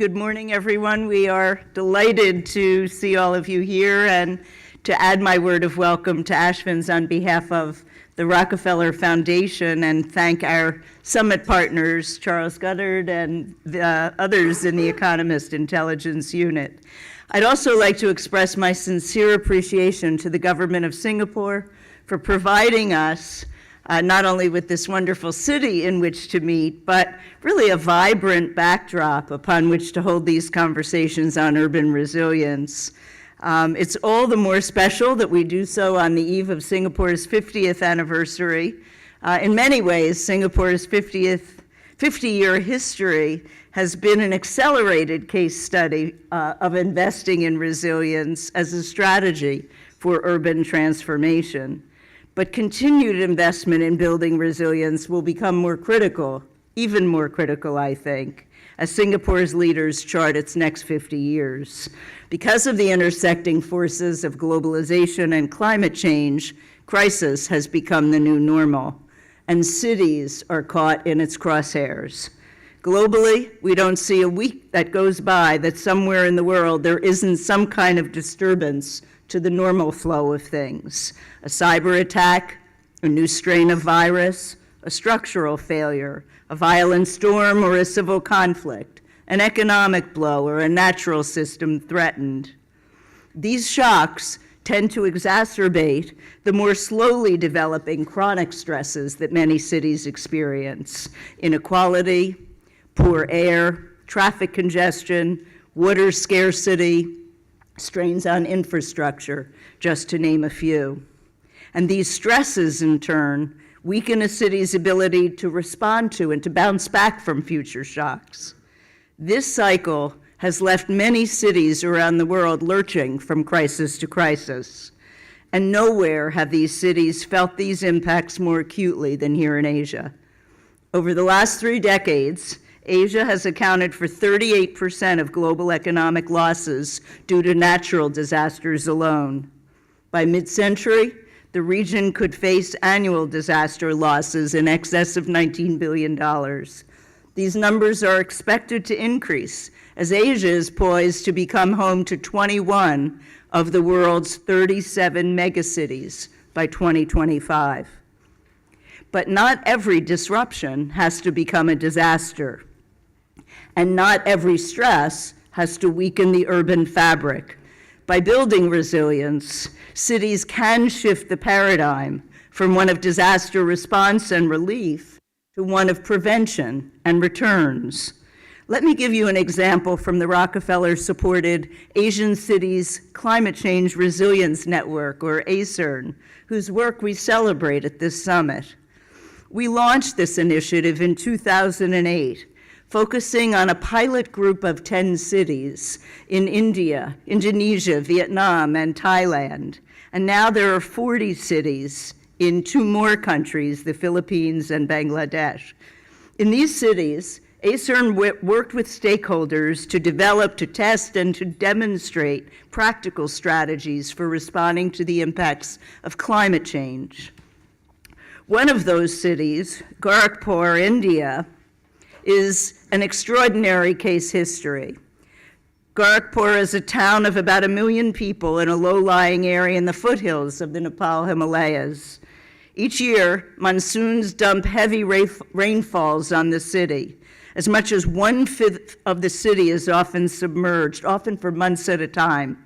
Good morning, everyone. We are delighted to see all of you here and to add my word of welcome to Ashvin's on behalf of the Rockefeller Foundation and thank our summit partners, Charles Goddard and the others in the Economist Intelligence Unit. I'd also like to express my sincere appreciation to the government of Singapore for providing us not only with this wonderful city in which to meet, but really a vibrant backdrop upon which to hold these conversations on urban resilience. It's all the more special that we do so on the eve of Singapore's 50th anniversary. In many ways, Singapore's 50-year history has been an accelerated case study of investing in resilience as a strategy for urban transformation. But continued investment in building resilience will become more critical, even more critical, I think, as Singapore's leaders chart its next 50 years. Because of the intersecting forces of globalization and climate change, crisis has become the new normal, and cities are caught in its crosshairs. Globally, we don't see a week that goes by that somewhere in the world there isn't some kind of disturbance to the normal flow of things. A cyber attack, a new strain of virus, a structural failure, a violent storm or a civil conflict, an economic blow or a natural system threatened. These shocks tend to exacerbate the more slowly developing chronic stresses that many cities experience: inequality, poor air, traffic congestion, water scarcity, strains on infrastructure, just to name a few. And these stresses, in turn, weaken a city's ability to respond to and to bounce back from future shocks. This cycle has left many cities around the world lurching from crisis to crisis. And nowhere have these cities felt these impacts more acutely than here in Asia. Over the last 3 decades, Asia has accounted for 38% of global economic losses due to natural disasters alone. By mid-century, the region could face annual disaster losses in excess of $19 billion. These numbers are expected to increase as Asia is poised to become home to 21 of the world's 37 megacities by 2025. But not every disruption has to become a disaster. And not every stress has to weaken the urban fabric. By building resilience, cities can shift the paradigm from one of disaster response and relief to one of prevention and returns. Let me give you an example from the Rockefeller-supported Asian Cities Climate Change Resilience Network, or ACERN, whose work we celebrate at this summit. We launched this initiative in 2008, focusing on a pilot group of 10 cities in India, Indonesia, Vietnam, and Thailand. And now there are 40 cities in 2 more countries, the Philippines and Bangladesh. In these cities, ACERN worked with stakeholders to develop, to test, and to demonstrate practical strategies for responding to the impacts of climate change. One of those cities, Gorakhpur, India, is an extraordinary case history. Gorakhpur is a town of about 1 million people in a low-lying area in the foothills of the Nepal Himalayas. Each year, monsoons dump heavy rainfalls on the city. As much as 1/5 of the city is often submerged, often for months at a time.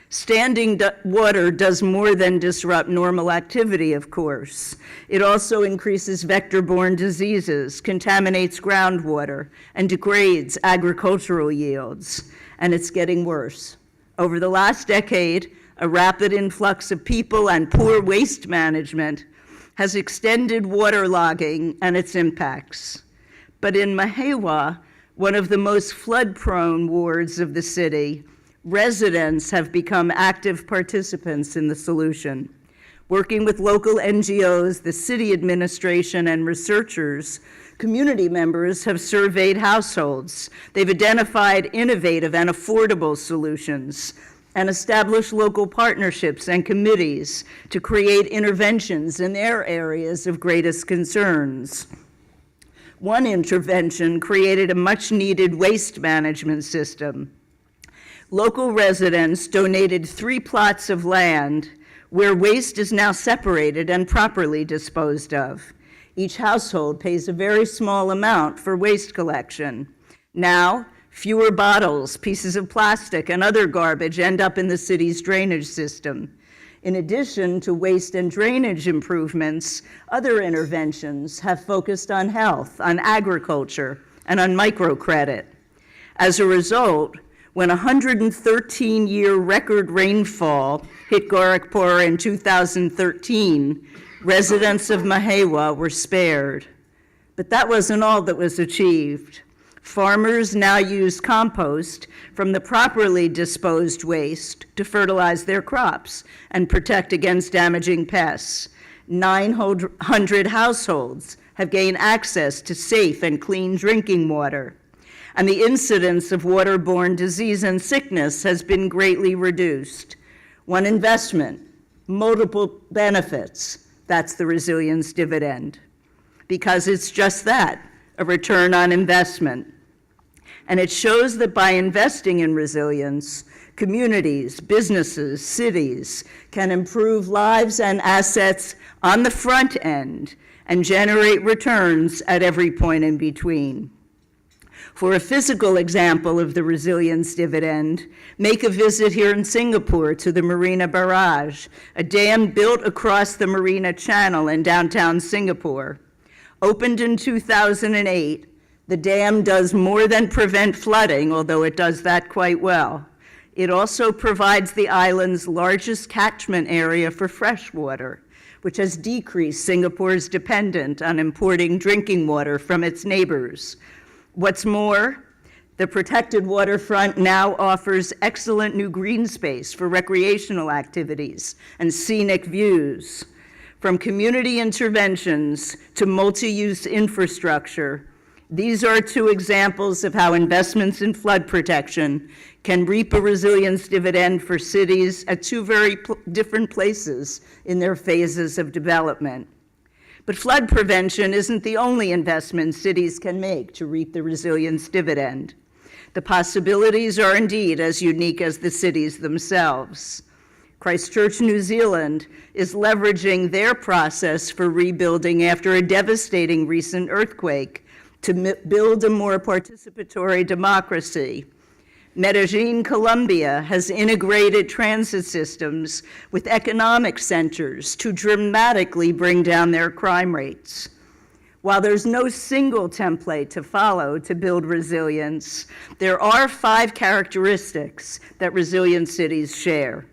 Standing water does more than disrupt normal activity, of course. It also increases vector-borne diseases, contaminates groundwater, and degrades agricultural yields. And it's getting worse. Over the last decade, a rapid influx of people and poor waste management has extended waterlogging and its impacts. But in Mahewa, one of the most flood-prone wards of the city, residents have become active participants in the solution. Working with local NGOs, the city administration, and researchers, community members have surveyed households. They've identified innovative and affordable solutions and established local partnerships and committees to create interventions in their areas of greatest concerns. One intervention created a much-needed waste management system. Local residents donated 3 plots of land where waste is now separated and properly disposed of. Each household pays a very small amount for waste collection. Now, fewer bottles, pieces of plastic, and other garbage end up in the city's drainage system. In addition to waste and drainage improvements, other interventions have focused on health, on agriculture, and on microcredit. As a result, when 113-year record rainfall hit Gorakhpur in 2013, residents of Mahewah were spared. But that wasn't all that was achieved. Farmers now use compost from the properly disposed waste to fertilize their crops and protect against damaging pests. 900 households have gained access to safe and clean drinking water. And the incidence of waterborne disease and sickness has been greatly reduced. One investment, multiple benefits, that's the resilience dividend. Because it's just that, a return on investment. And it shows that by investing in resilience, communities, businesses, cities can improve lives and assets on the front end and generate returns at every point in between. For a physical example of the resilience dividend, make a visit here in Singapore to the Marina Barrage, a dam built across the Marina Channel in downtown Singapore. Opened in 2008, the dam does more than prevent flooding, although it does that quite well. It also provides the island's largest catchment area for fresh water, which has decreased Singapore's dependence on importing drinking water from its neighbors. What's more, the protected waterfront now offers excellent new green space for recreational activities and scenic views. From community interventions to multi-use infrastructure, these are 2 examples of how investments in flood protection can reap a resilience dividend for cities at 2 very different places in their phases of development. But flood prevention isn't the only investment cities can make to reap the resilience dividend. The possibilities are indeed as unique as the cities themselves. Christchurch, New Zealand is leveraging their process for rebuilding after a devastating recent earthquake to build a more participatory democracy. Medellin, Colombia has integrated transit systems with economic centers to dramatically bring down their crime rates. While there's no single template to follow to build resilience, there are 5 characteristics that resilient cities share.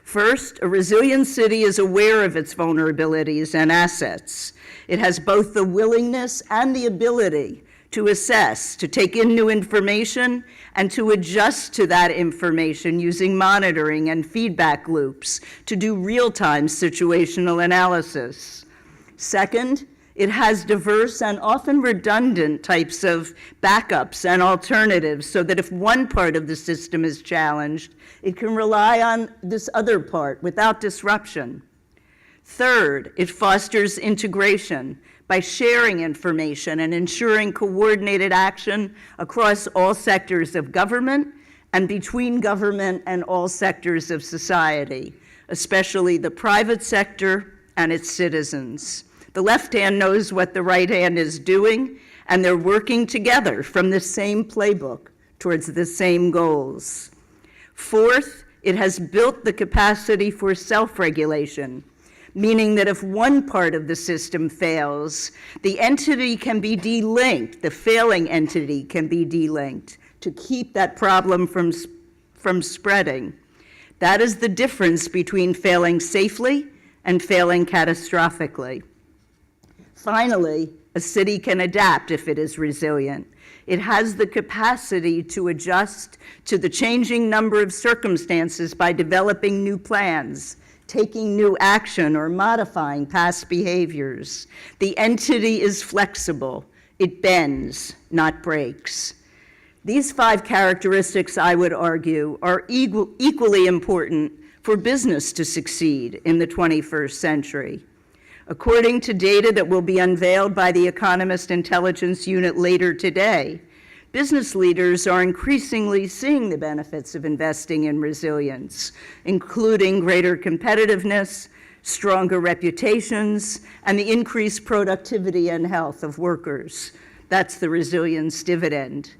First, a resilient city is aware of its vulnerabilities and assets. It has both the willingness and the ability to assess, to take in new information, and to adjust to that information using monitoring and feedback loops to do real-time situational analysis. Second, it has diverse and often redundant types of backups and alternatives so that if one part of the system is challenged, it can rely on this other part without disruption. Third, it fosters integration by sharing information and ensuring coordinated action across all sectors of government and between government and all sectors of society, especially the private sector and its citizens. The left hand knows what the right hand is doing, and they're working together from the same playbook towards the same goals. Fourth, it has built the capacity for self-regulation, meaning that if one part of the system fails, the entity can be delinked, the failing entity can be delinked to keep that problem from spreading. That is the difference between failing safely and failing catastrophically. Finally, a city can adapt if it is resilient. It has the capacity to adjust to the changing number of circumstances by developing new plans, taking new action, or modifying past behaviors. The entity is flexible. It bends, not breaks. These 5 characteristics, I would argue, are equally important for business to succeed in the 21st century. According to data that will be unveiled by the Economist Intelligence Unit later today, business leaders are increasingly seeing the benefits of investing in resilience, including greater competitiveness, stronger reputations, and the increased productivity and health of workers. That's the resilience dividend.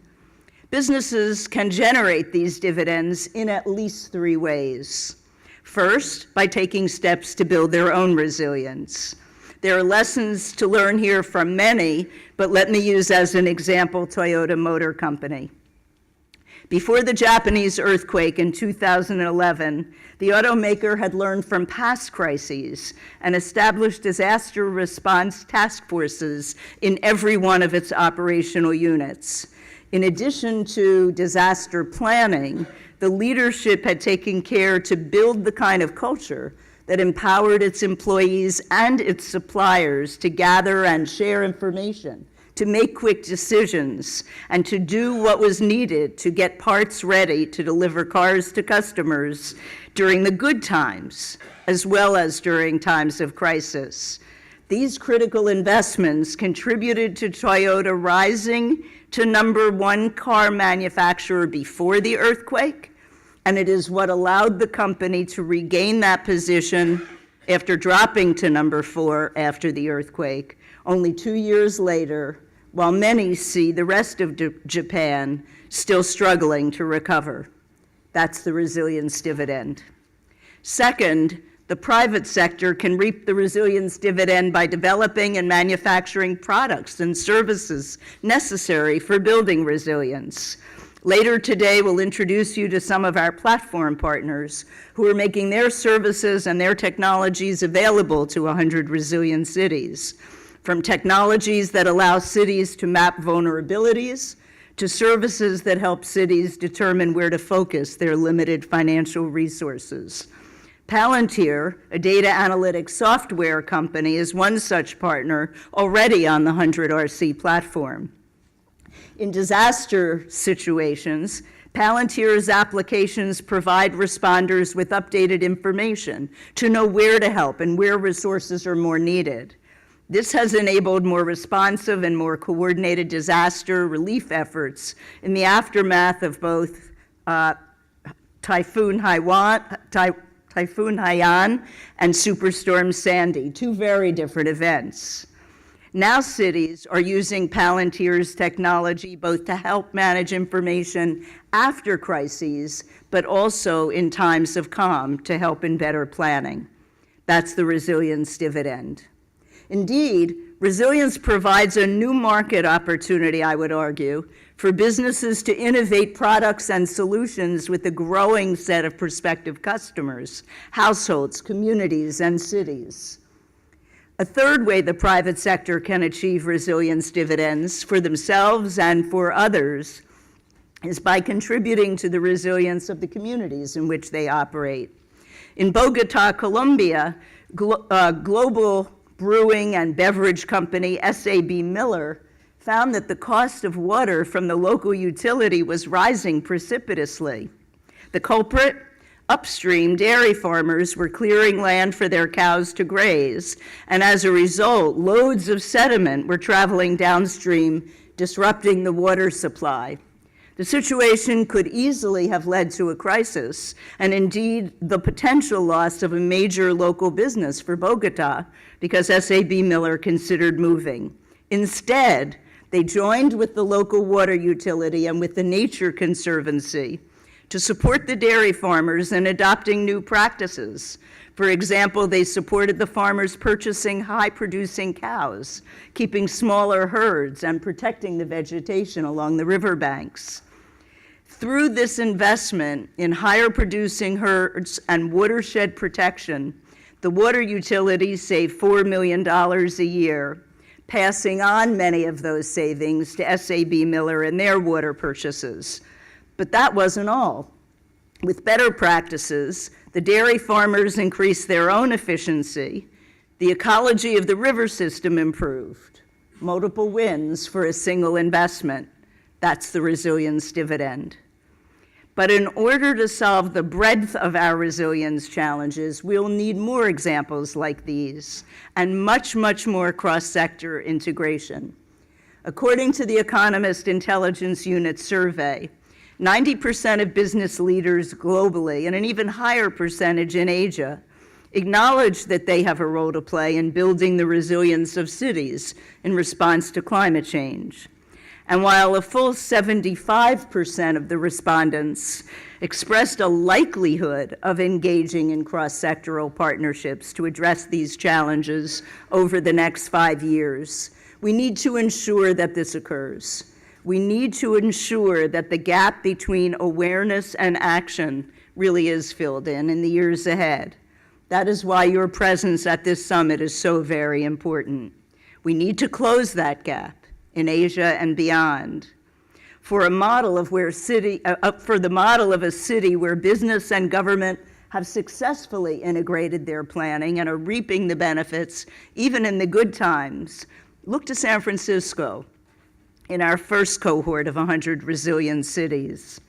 Businesses can generate these dividends in at least 3 ways. First, by taking steps to build their own resilience. There are lessons to learn here from many, but let me use as an example Toyota Motor Company. Before the Japanese earthquake in 2011, the automaker had learned from past crises and established disaster response task forces in every one of its operational units. In addition to disaster planning, the leadership had taken care to build the kind of culture that empowered its employees and its suppliers to gather and share information, to make quick decisions, and to do what was needed to get parts ready to deliver cars to customers during the good times, as well as during times of crisis. These critical investments contributed to Toyota rising to #1 car manufacturer before the earthquake, and it is what allowed the company to regain that position after dropping to #4 after the earthquake, only 2 years later, while many see the rest of Japan still struggling to recover. That's the resilience dividend. Second, the private sector can reap the resilience dividend by developing and manufacturing products and services necessary for building resilience. Later today, we'll introduce you to some of our platform partners who are making their services and their technologies available to 100 resilient cities, from technologies that allow cities to map vulnerabilities to services that help cities determine where to focus their limited financial resources. Palantir, a data analytics software company, is one such partner already on the 100RC platform. In disaster situations, Palantir's applications provide responders with updated information to know where to help and where resources are more needed. This has enabled more responsive and more coordinated disaster relief efforts in the aftermath of both Typhoon Haiyan and Superstorm Sandy, 2 very different events. Now cities are using Palantir's technology both to help manage information after crises, but also in times of calm to help in better planning. That's the resilience dividend. Indeed, resilience provides a new market opportunity, I would argue, for businesses to innovate products and solutions with a growing set of prospective customers, households, communities, and cities. A third way the private sector can achieve resilience dividends for themselves and for others is by contributing to the resilience of the communities in which they operate. In Bogota, Colombia, global brewing and beverage company SAB Miller found that the cost of water from the local utility was rising precipitously. The culprit? Upstream, dairy farmers were clearing land for their cows to graze, and as a result, loads of sediment were traveling downstream, disrupting the water supply. The situation could easily have led to a crisis, and indeed the potential loss of a major local business for Bogota, because SAB Miller considered moving. Instead, they joined with the local water utility and with the Nature Conservancy to support the dairy farmers in adopting new practices. For example, they supported the farmers purchasing high-producing cows, keeping smaller herds, and protecting the vegetation along the riverbanks. Through this investment in higher-producing herds and watershed protection, the water utilities saved $4 million a year, passing on many of those savings to SAB Miller and their water purchases. But that wasn't all. With better practices, the dairy farmers increased their own efficiency, the ecology of the river system improved. Multiple wins for a single investment. That's the resilience dividend. But in order to solve the breadth of our resilience challenges, we'll need more examples like these and much, much more cross-sector integration. According to the Economist Intelligence Unit survey, 90% of business leaders globally, and an even higher percentage in Asia, acknowledge that they have a role to play in building the resilience of cities in response to climate change. And while a full 75% of the respondents expressed a likelihood of engaging in cross-sectoral partnerships to address these challenges over the next 5 years, we need to ensure that this occurs. We need to ensure that the gap between awareness and action really is filled in the years ahead. That is why your presence at this summit is so very important. We need to close that gap in Asia and beyond. For the model of a city where business and government have successfully integrated their planning and are reaping the benefits, even in the good times, look to San Francisco in our first cohort of 100 resilient cities.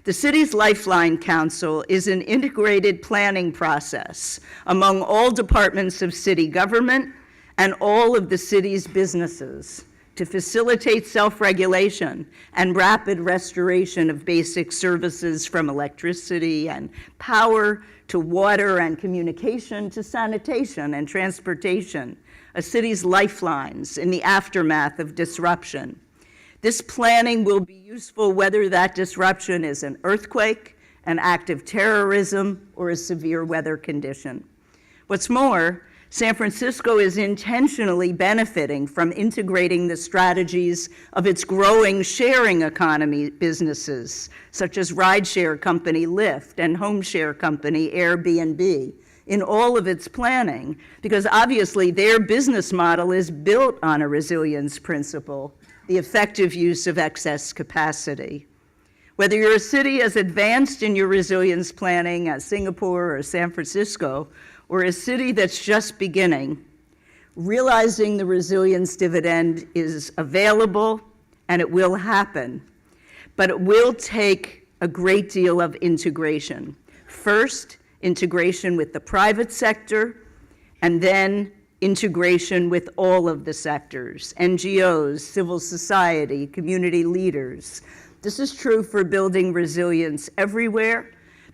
The City's Lifeline Council is an integrated planning process among all departments of city government and all of the city's businesses to facilitate self-regulation and rapid restoration of basic services from electricity and power to water and communication to sanitation and transportation, a city's lifelines in the aftermath of disruption. This planning will be useful whether that disruption is an earthquake, an act of terrorism, or a severe weather condition. What's more, San Francisco is intentionally benefiting from integrating the strategies of its growing sharing economy businesses, such as rideshare company Lyft and home share company Airbnb, in all of its planning, because obviously their business model is built on a resilience principle, the effective use of excess capacity. Whether you're a city as advanced in your resilience planning as Singapore or San Francisco, or a city that's just beginning, realizing the resilience dividend is available and it will happen, but it will take a great deal of integration. First, integration with the private sector, and then integration with all of the sectors, NGOs, civil society, community leaders. This is true for building resilience everywhere,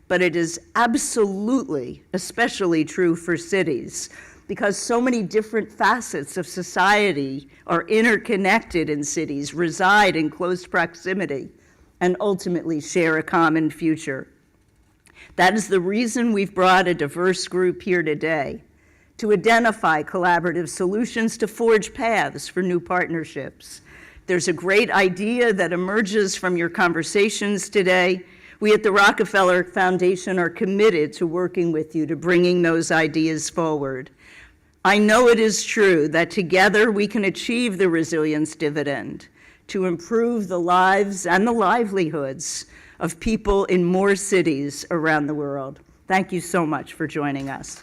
but it is absolutely, especially true for cities, because so many different facets of society are interconnected in cities, reside in close proximity, and ultimately share a common future. That is the reason we've brought a diverse group here today, to identify collaborative solutions to forge paths for new partnerships. There's a great idea that emerges from your conversations today. We at the Rockefeller Foundation are committed to working with you to bringing those ideas forward. I know it is true that together we can achieve the resilience dividend to improve the lives and the livelihoods of people in more cities around the world. Thank you so much for joining us.